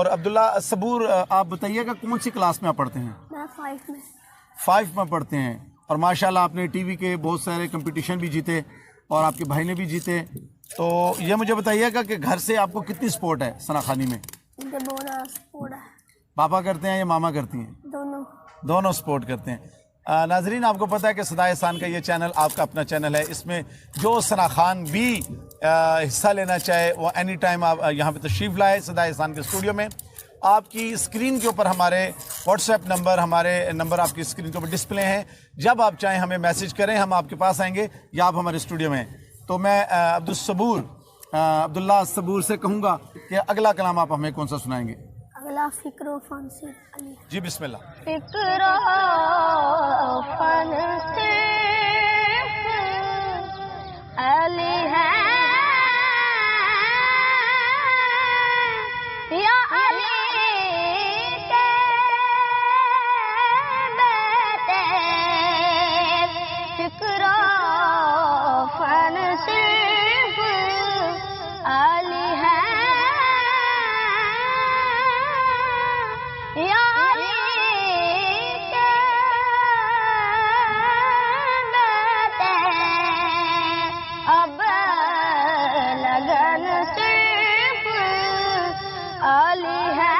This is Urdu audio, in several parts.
اور عبداللہ صبور آپ بتائیے گا کون سی کلاس میں آپ پڑھتے ہیں؟ میں 5 میں 5 میں پڑھتے ہیں، اور ماشاءاللہ آپ نے ٹی وی کے بہت سارے کمپٹیشن بھی جیتے اور آپ کے بھائی نے بھی جیتے. تو یہ مجھے بتائیے گا کہ گھر سے آپ کو کتنی سپورٹ ہے ثنا خوانی میں؟ مجھے بہت زیادہ سپورٹ ہے. پاپا کرتے ہیں یا ماما کرتی ہیں؟ دونوں سپورٹ کرتے ہیں. ناظرین آپ کو پتہ ہے کہ صدائے احسان کا یہ چینل آپ کا اپنا چینل ہے. اس میں جو ثنا خان بھی حصہ لینا چاہے وہ اینی ٹائم آپ یہاں پہ تشریف لائے صدائے احسان کے اسٹوڈیو میں. آپ کی اسکرین کے اوپر ہمارے واٹس ایپ نمبر، ہمارے نمبر آپ کی اسکرین کے اوپر ڈسپلے ہیں. جب آپ چاہیں ہمیں میسج کریں، ہم آپ کے پاس آئیں گے یا آپ ہمارے اسٹوڈیو میں ہیں. تو میں عبداللہ صبور سے کہوں گا کہ اگلا کلام آپ ہمیں کون سا سنائیں گے؟ اگلا فکر و فن سے علی. جی بسم اللہ. فکر و فن سے علی ہے یا علی کے بیٹے. فکر و فن صرف علی ہے یا علی کے بیٹے. اب لگن صرف علی ہے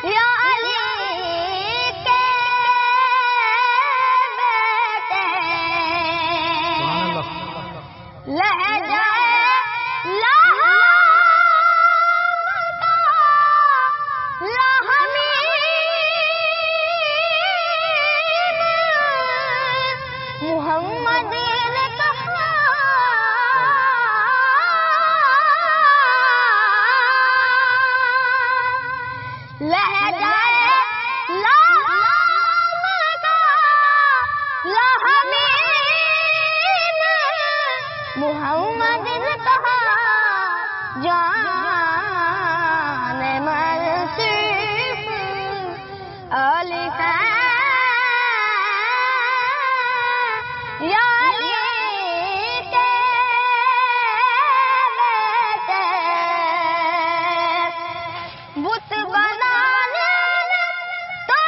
یا علی کے بیٹے. لہجہ محمد نے کہا لہجہ محمد نے کہا جان من صرف علی ہے یا علی کے بیٹے. بت بنانے تو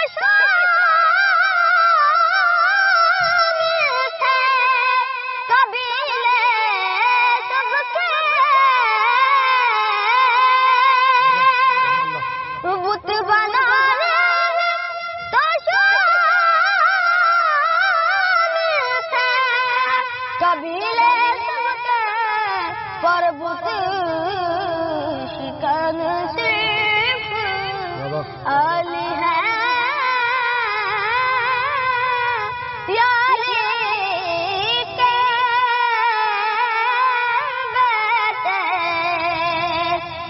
شامل تھے قبیلے سب کے. بت بنانے تو شامل تھے قبیلے سب کے. پر بت شکن صرف علی ہے یا علی کے بیٹے.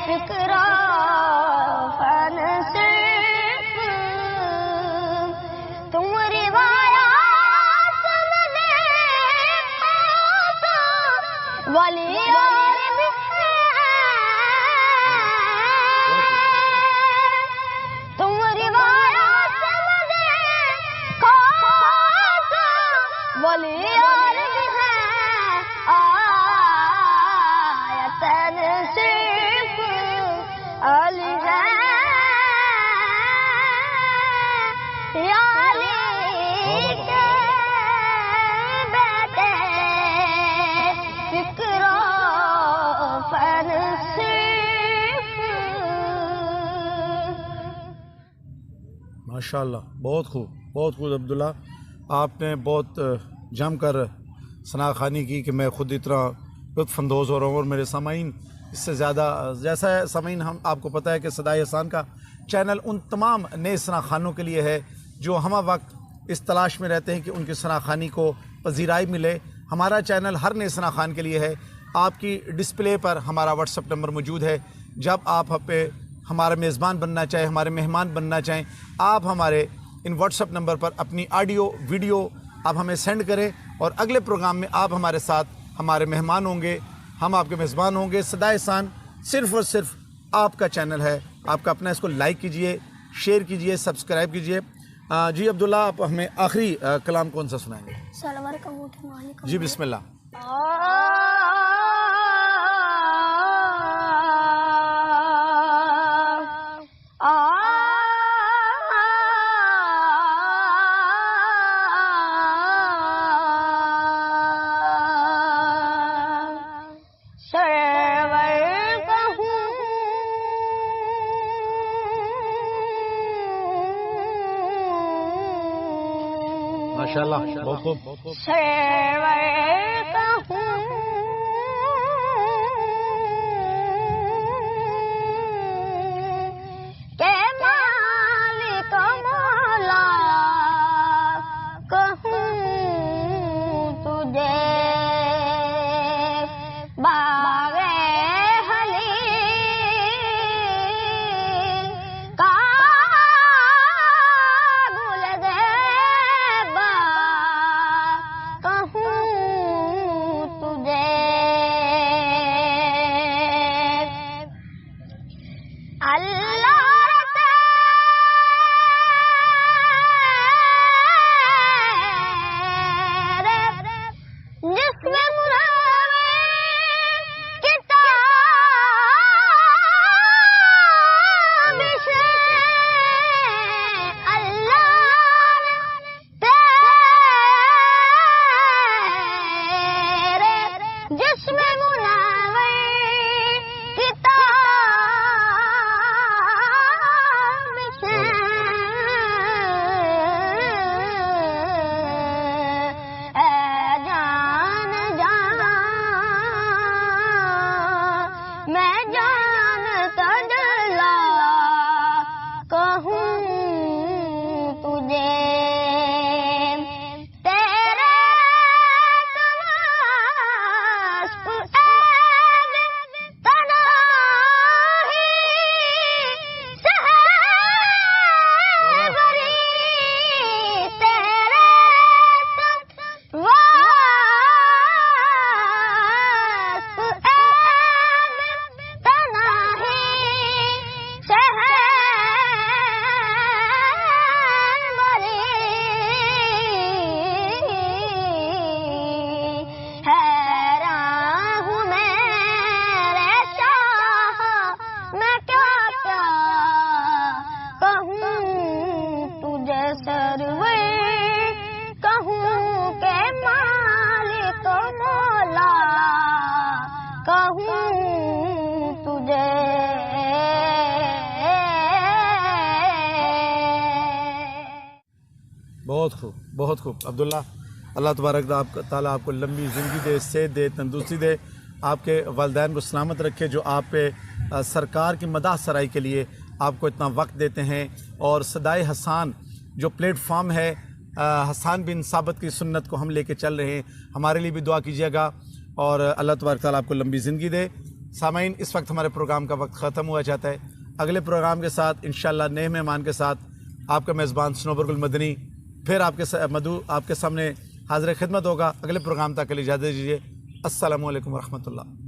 فکر و فن صرف تم روایات میں دیکھو تو ولی اور بھی تم روایات میں دیکھو تو ولی اور بھی آیتن صرف علی ہے یا علی کے بیٹے. فکر و فن صرف. ماشاءاللہ بہت خوب عبداللہ. آپ نے بہت جم کر ثنا خوانی کی کہ میں خود اتنا لطف اندوز ہو رہا ہوں اور میرے سامعین اس سے زیادہ. جیسا ہے سامعین، ہم آپ کو پتہ ہے کہ صدائے احسان کا چینل ان تمام نئے ثنا خوانوں کے لیے ہے جو ہمہ وقت اس تلاش میں رہتے ہیں کہ ان کی ثنا خوانی کو پذیرائی ملے. ہمارا چینل ہر نئے ثنا خوان کے لیے ہے. آپ کی ڈسپلے پر ہمارا واٹس ایپ نمبر موجود ہے. جب آپ پہ ہمارا میزبان بننا چاہیں، ہمارے مہمان بننا چاہیں، آپ ہمارے ان واٹس ایپ نمبر پر اپنی آڈیو ویڈیو آپ ہمیں سینڈ کریں اور اگلے پروگرام میں آپ ہمارے ساتھ ہمارے مہمان ہوں گے، ہم آپ کے میزبان ہوں گے. صدائے احسان صرف اور صرف آپ کا چینل ہے، آپ کا اپنا. اس کو لائک کیجئے، شیئر کیجئے، سبسکرائب کیجئے. جی عبداللہ، آپ ہمیں آخری کلام کون سا سنائیں گے؟ سلور کا موٹے مالک. جی بسم اللہ. ماشاءاللہ بہت خوب سرور کہوں کہ مالک مولا کہوں تجھے باغ حلیل کا گل زیبا کہوں تجھے اللہ جس میں کتاب سے اللہ تیرے جس میں کتاب سے اے جان جان میں جان تجلا کہوں تجھے تیرے تماشق عید تنہائی سہری تیرے واسط عید تنہائی حیران ہوں میرے شاہ میں کیا کیا کہوں تجھے سرور کہوں کہ مالک مولا کہوں تجھے بہت خوب عبداللہ، اللہ تبارک تعالیٰ آپ کو لمبی زندگی دے، صحت دے، تندرستی دے، آپ کے والدین کو سلامت رکھے جو آپ پہ سرکار کی مداح سرائی کے لیے آپ کو اتنا وقت دیتے ہیں، اور صدائے حسان جو پلیٹ فارم ہے حسان بن ثابت کی سنت کو ہم لے کے چل رہے ہیں، ہمارے لیے بھی دعا کیجیے گا اور اللہ تبارک تعالیٰ آپ کو لمبی زندگی دے۔ سامعین، اس وقت ہمارے پروگرام کا وقت ختم ہوا جاتا ہے، اگلے پروگرام کے ساتھ انشاءاللہ نئے مہمان کے ساتھ آپ کا میزبان سنوبر گل مدنی پھر آپ کے سامنے حاضر خدمت ہوگا۔ اگلے پروگرام تک کے لیے اجازت دیجیے۔ السلام علیکم ورحمۃ اللہ۔